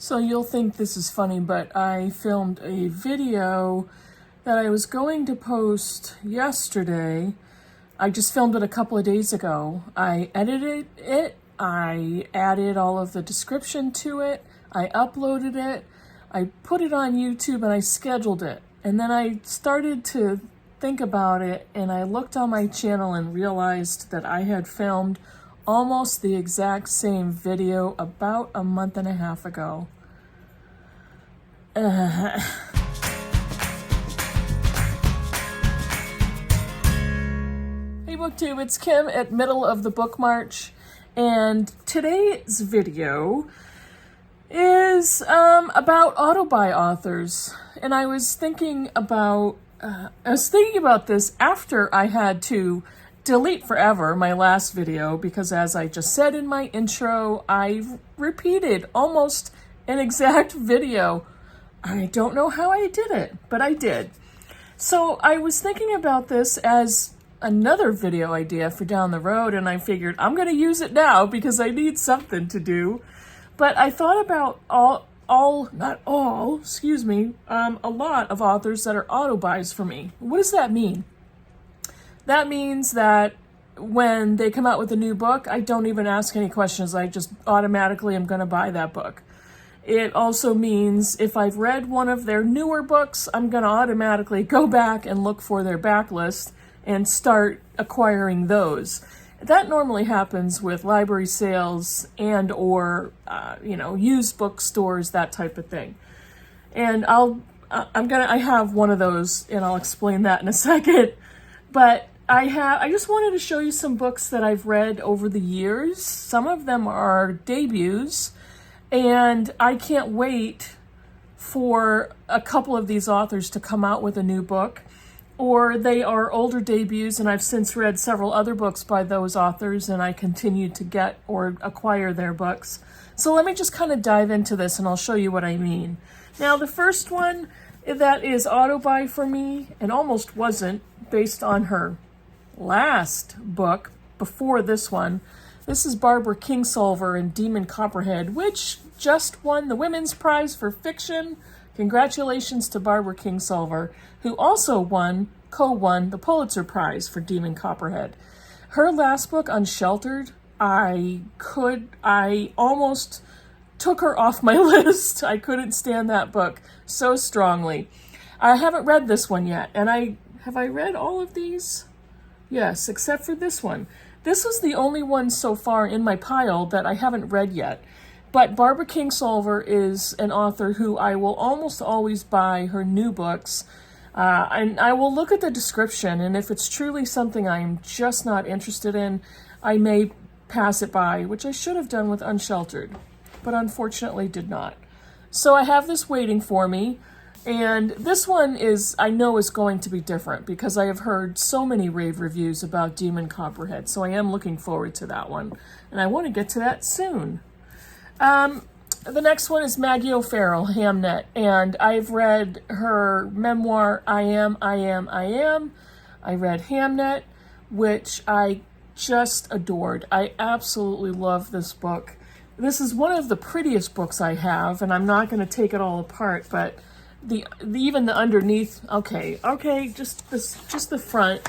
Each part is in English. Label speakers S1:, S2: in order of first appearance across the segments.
S1: So you'll think this is funny, but I filmed a video that I was going to post yesterday. I just filmed it a couple of days ago. I edited it, I added all of the description to it, I uploaded it, I put it on YouTube, and I scheduled it. And then I started to think about it, and I looked on my channel and realized that I had filmed almost the exact same video about a month and a half ago. Hey BookTube, it's Kim at Middle of the Bookmarch, and today's video is about auto-buy authors. And I was thinking about this after I had to delete forever my last video, because as I just said in my intro, I repeated almost an exact video. I don't know how I did it, but I did. So I was thinking about this as another video idea for down the road, and I figured I'm going to use it now because I need something to do. But I thought about a lot of authors that are auto-buys for me. What does that mean? That means that when they come out with a new book, I don't even ask any questions. I just automatically am going to buy that book. It also means if I've read one of their newer books, I'm going to automatically go back and look for their backlist and start acquiring those. That normally happens with library sales and or used bookstores, that type of thing. And I have one of those, and I'll explain that in a second. But I just wanted to show you some books that I've read over the years. Some of them are debuts, and I can't wait for a couple of these authors to come out with a new book. Or they are older debuts, and I've since read several other books by those authors, and I continue to get or acquire their books. So let me just kind of dive into this, and I'll show you what I mean. Now, the first one that is auto-buy for me, and almost wasn't, based on her last book before this one. This is Barbara Kingsolver and Demon Copperhead, which just won the Women's Prize for Fiction. Congratulations to Barbara Kingsolver, who also co-won the Pulitzer Prize for Demon Copperhead. Her last book, Unsheltered, I almost took her off my list. I couldn't stand that book so strongly. I haven't read this one yet, and have I read all of these? Yes, except for this one. This was the only one so far in my pile that I haven't read yet. But Barbara Kingsolver is an author who I will almost always buy her new books. And I will look at the description, and if it's truly something I'm just not interested in, I may pass it by, which I should have done with Unsheltered, but unfortunately did not. So I have this waiting for me, and this one I know is going to be different because I have heard so many rave reviews about Demon Copperhead, so I am looking forward to that one, and I want to get to that soon. The next one is Maggie O'Farrell, Hamnet, and I've read her memoir, I Am. I read Hamnet, which I just adored. I absolutely love this book. This is one of the prettiest books I have, and I'm not going to take it all apart, but even the underneath, okay, just the front.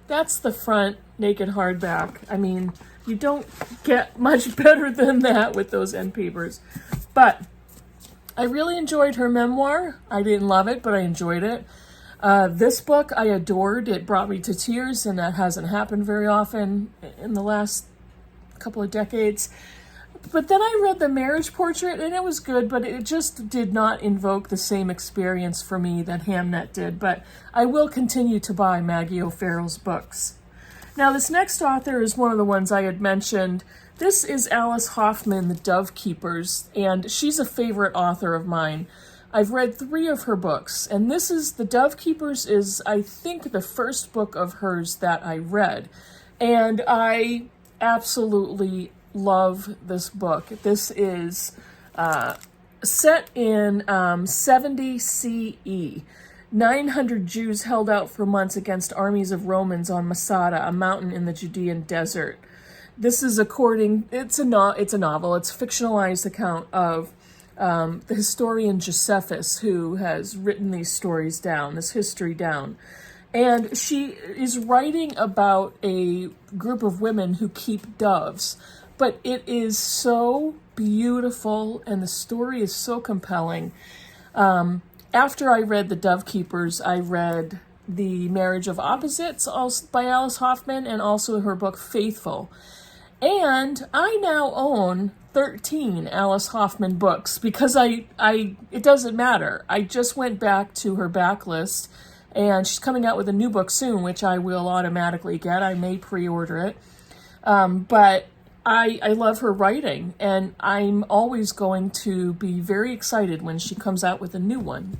S1: That's the front naked hardback. I mean, you don't get much better than that with those end papers. But I really enjoyed her memoir. I didn't love it, but I enjoyed it. This book I adored. It brought me to tears, and that hasn't happened very often in the last couple of decades. But then I read The Marriage Portrait, and it was good, but it just did not invoke the same experience for me that Hamnet did. But I will continue to buy Maggie O'Farrell's books. Now, this next author is one of the ones I had mentioned. This is Alice Hoffman, The Dove Keepers, and she's a favorite author of mine. I've read 3 of her books, and The Dove Keepers is, I think, the first book of hers that I read. And I absolutely love this book. This is set in 70 CE. 900 Jews held out for months against armies of Romans on Masada, a mountain in the Judean desert. This is it's a novel. It's a fictionalized account of the historian Josephus, who has written these stories down, this history down. And she is writing about a group of women who keep doves. But it is so beautiful, and the story is so compelling. After I read The Dove Keepers, I read The Marriage of Opposites by Alice Hoffman, and also her book Faithful. And I now own 13 Alice Hoffman books because it doesn't matter. I just went back to her backlist, and she's coming out with a new book soon, which I will automatically get. I may pre-order it. But I love her writing, and I'm always going to be very excited when she comes out with a new one.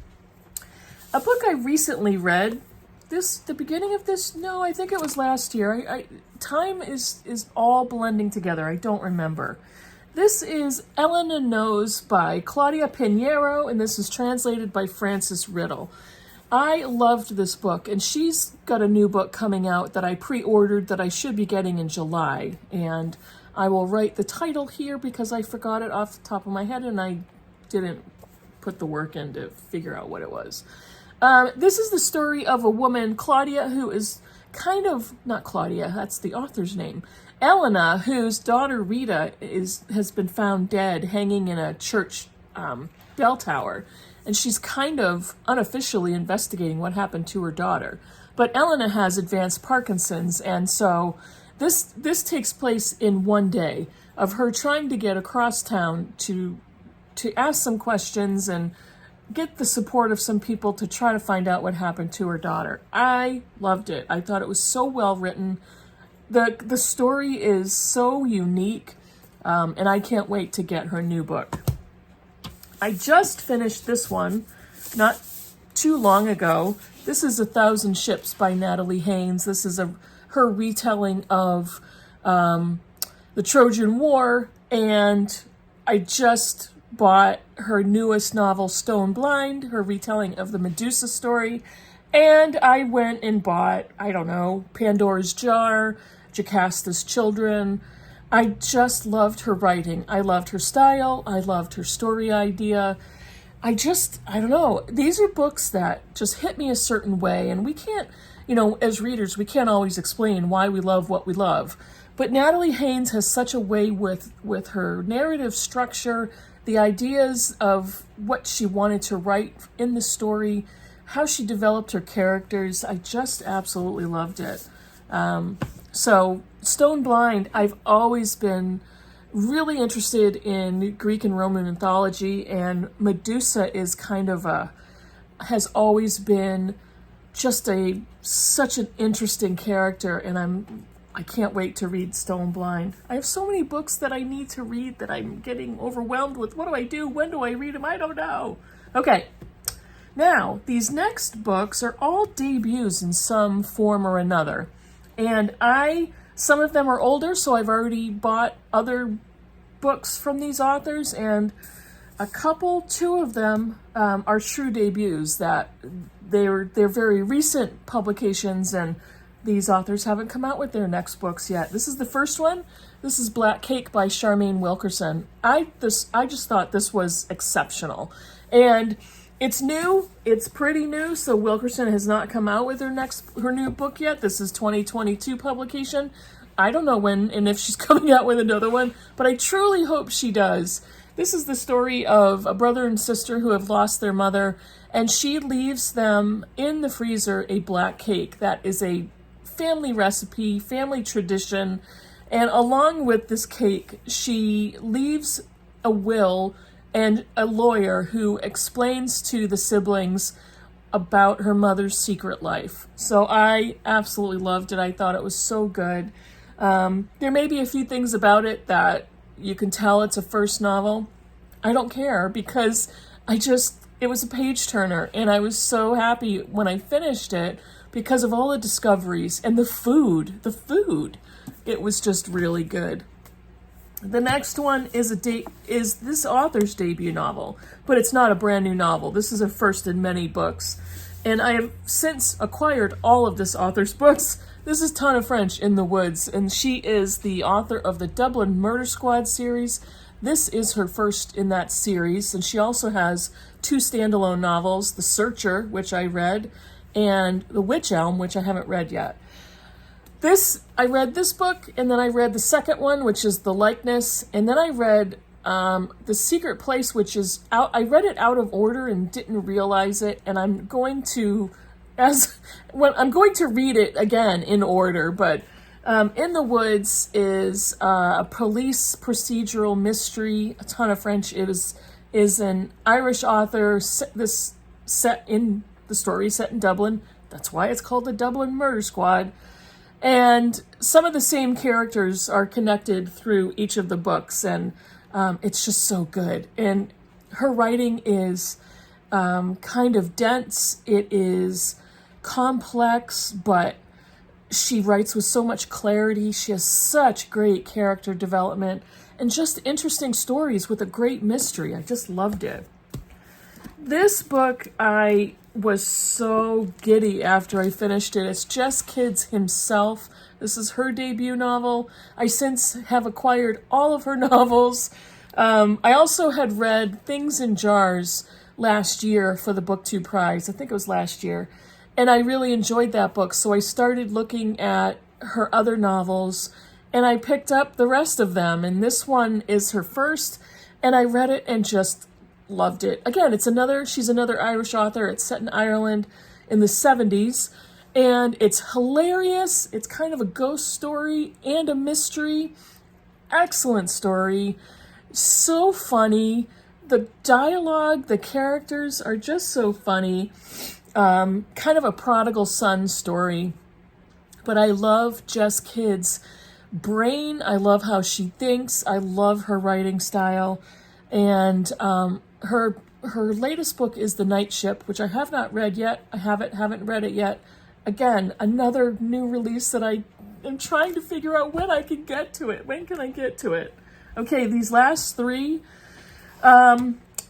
S1: A book I recently read, the beginning of this, no, I think it was last year. Time is all blending together. I don't remember. This is Elena Knows by Claudia Pinheiro, and this is translated by Frances Riddle. I loved this book, and she's got a new book coming out that I pre-ordered that I should be getting in July, and I will write the title here because I forgot it off the top of my head, and I didn't put the work in to figure out what it was. This is the story of a woman, Claudia, who is not Claudia, that's the author's name, Elena, whose daughter Rita has been found dead hanging in a church bell tower. And she's kind of unofficially investigating what happened to her daughter. But Elena has advanced Parkinson's, and so this takes place in one day of her trying to get across town to ask some questions and get the support of some people to try to find out what happened to her daughter. I loved it. I thought it was so well written. The story is so unique, and I can't wait to get her new book. I just finished this one not too long ago. This is 1,000 Ships by Natalie Haynes. This is her retelling of the Trojan War, and I just bought her newest novel, Stone Blind, her retelling of the Medusa story, and I went and bought, Pandora's Jar, Jocasta's Children. I just loved her writing. I loved her style. I loved her story idea. I don't know. These are books that just hit me a certain way, and we can't, as readers, we can't always explain why we love what we love. But Natalie Haynes has such a way with her narrative structure, the ideas of what she wanted to write in the story, how she developed her characters. I just absolutely loved it. So Stone Blind, I've always been really interested in Greek and Roman mythology, and Medusa is has always been just such an interesting character, and I can't wait to read Stone Blind. I have so many books that I need to read that I'm getting overwhelmed with. What do I do? When do I read them? I don't know. Okay. Now, these next books are all debuts in some form or another. And some of them are older, so I've already bought other books from these authors, and two of them are true debuts, that they're very recent publications, and these authors haven't come out with their next books yet. This is the first one. This is Black Cake by Charmaine Wilkerson. I just thought this was exceptional. And it's new. It's pretty new. So Wilkerson has not come out with her new book yet. This is 2022 publication. I don't know when and if she's coming out with another one, but I truly hope she does. This is the story of a brother and sister who have lost their mother, and she leaves them in the freezer a black cake that is a family recipe, family tradition, and along with this cake, she leaves a will and a lawyer who explains to the siblings about her mother's secret life. So I absolutely loved it. I thought it was so good. There may be a few things about it that you can tell it's a first novel. I don't care, because it was a page turner, and I was so happy when I finished it because of all the discoveries and the food. It was just really good. The next one is this author's debut novel, but it's not a brand new novel. This is a first in many books, and I have since acquired all of this author's books. This is Tana French in the Woods, and she is the author of the Dublin Murder Squad series, This is her first in that series, and she also has 2 standalone novels, The Searcher, which I read, and The Witch Elm, which I haven't read yet. I read this book, and then I read the second one, which is The Likeness, and then I read The Secret Place, which is out. I read it out of order and didn't realize it, and I'm going to read it again in order. But In the Woods is a police procedural mystery, a ton of French. It is an Irish author. The story set in Dublin. That's why it's called the Dublin Murder Squad. And some of the same characters are connected through each of the books, and it's just so good. And her writing is kind of dense. It is complex, but she writes with so much clarity. She has such great character development and just interesting stories with a great mystery. I just loved it. This book, I was so giddy after I finished it. It's Jess Kids himself. This is her debut novel. I since have acquired all of her novels. I also had read Things in Jars last year for the BookTube Prize. I think it was last year. And I really enjoyed that book. So I started looking at her other novels, and I picked up the rest of them. And this one is her first, and I read it and just loved it. Again, she's another Irish author. It's set in Ireland in the 70s, and it's hilarious. It's kind of a ghost story and a mystery. Excellent story. So funny. The dialogue, the characters are just so funny. Kind of a prodigal son story. But I love Jess Kidd's brain. I love how she thinks. I love her writing style. And her latest book is The Night Ship, which I have not read yet. I haven't read it yet. Again, another new release that I am trying to figure out when I can get to it. When can I get to it? Okay, these last 3.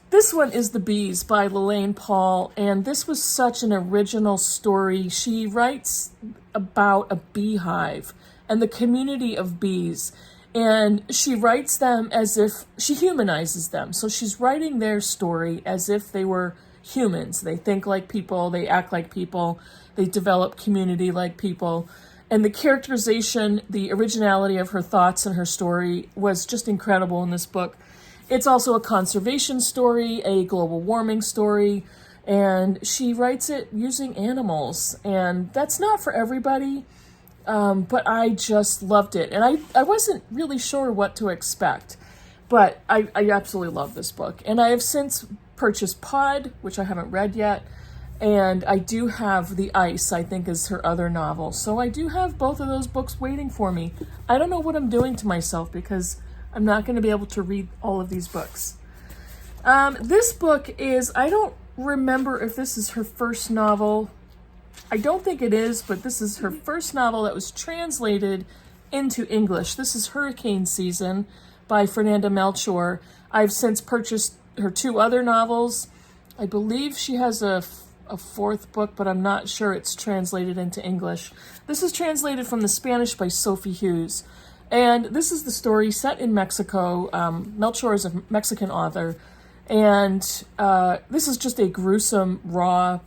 S1: This one is The Bees by Lelaine Paul, and this was such an original story. She writes about a beehive and the community of bees, and she writes them as if she humanizes them. So she's writing their story as if they were humans. They think like people, they act like people, they develop community like people. And the characterization, the originality of her thoughts and her story was just incredible in this book. It's also a conservation story, a global warming story, and she writes it using animals. And that's not for everybody, but I just loved it. And I wasn't really sure what to expect, but I absolutely love this book. And I have since purchased Pod, which I haven't read yet, and I do have The Ice, I think is her other novel. So I do have both of those books waiting for me. I don't know what I'm doing to myself because I'm not going to be able to read all of these books. This book is, I don't remember if this is her first novel. I don't think it is, but this is her first novel that was translated into English. This is Hurricane Season by Fernanda Melchor. I've since purchased her 2 other novels. I believe she has a 4th book, but I'm not sure it's translated into English. This is translated from the Spanish by Sophie Hughes. And this is the story set in Mexico. Melchor is a Mexican author. And this is just a gruesome, raw,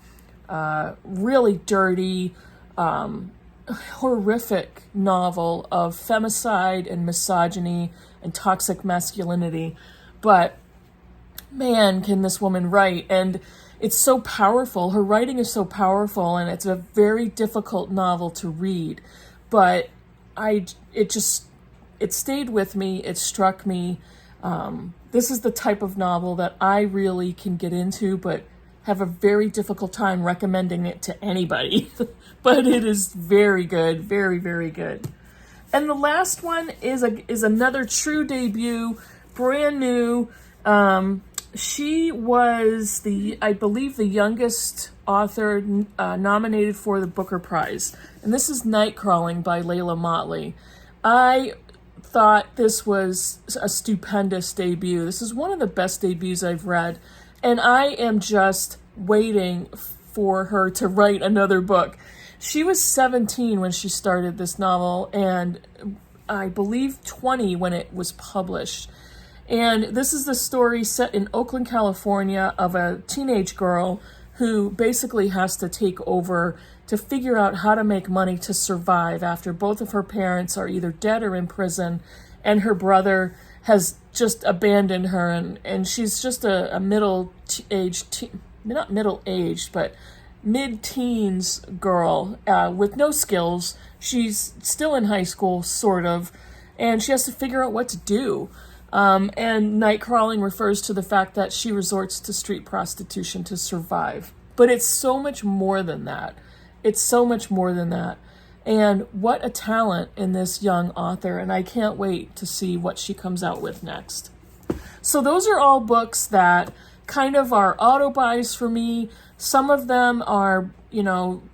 S1: really dirty, horrific novel of femicide and misogyny and toxic masculinity. But man, can this woman write. And it's so powerful. Her writing is so powerful, and it's a very difficult novel to read. But it stayed with me. It struck me. This is the type of novel that I really can get into, but have a very difficult time recommending it to anybody. But it is very good. Very, very good. And the last one is another true debut, brand new. She was I believe the youngest author nominated for the Booker Prize. And this is Nightcrawling by Layla Motley. I thought this was a stupendous debut. This is one of the best debuts I've read, and I am just waiting for her to write another book. She was 17 when she started this novel, and I believe 20 when it was published. And this is the story set in Oakland, California, of a teenage girl who basically has to take over to figure out how to make money to survive after both of her parents are either dead or in prison, and her brother has just abandoned her, and she's just a middle-aged, not middle-aged, but mid-teens girl with no skills. She's still in high school, sort of, and she has to figure out what to do. And night crawling refers to the fact that she resorts to street prostitution to survive. But it's so much more than that. It's so much more than that. And what a talent in this young author, and I can't wait to see what she comes out with next. So those are all books that kind of are auto buys for me. Some of them are,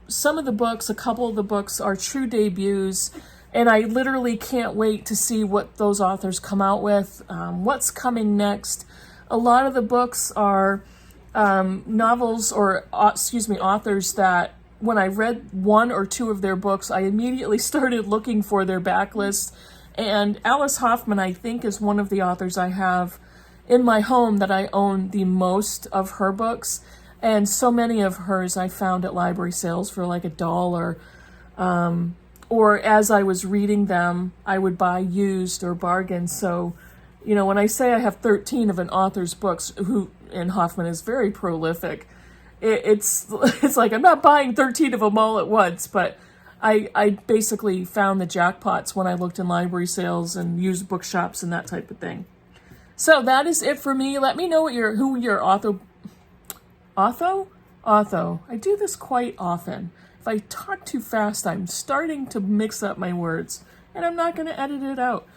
S1: some of the books, a couple of the books are true debuts, and I literally can't wait to see what those authors come out with, what's coming next. A lot of the books are novels or, authors that when I read one or two of their books, I immediately started looking for their backlist. And Alice Hoffman, I think, is one of the authors I have in my home that I own the most of her books. And so many of hers I found at library sales for like $1. Or as I was reading them, I would buy used or bargain. So, when I say I have 13 of an author's books, and Hoffman is very prolific, it's like I'm not buying 13 of them all at once, but I basically found the jackpots when I looked in library sales and used bookshops and that type of thing. So that is it for me. Let me know who your author. I do this quite often. If I talk too fast, I'm starting to mix up my words, and I'm not going to edit it out.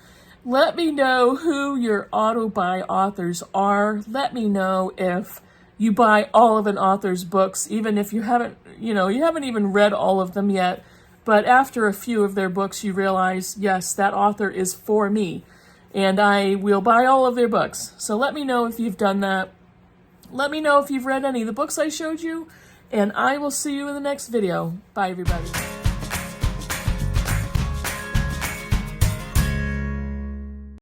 S1: Let me know who your auto buy authors are. Let me know if you buy all of an author's books, even if you haven't even read all of them yet. But after a few of their books, you realize, yes, that author is for me, and I will buy all of their books. So let me know if you've done that. Let me know if you've read any of the books I showed you, and I will see you in the next video. Bye, everybody.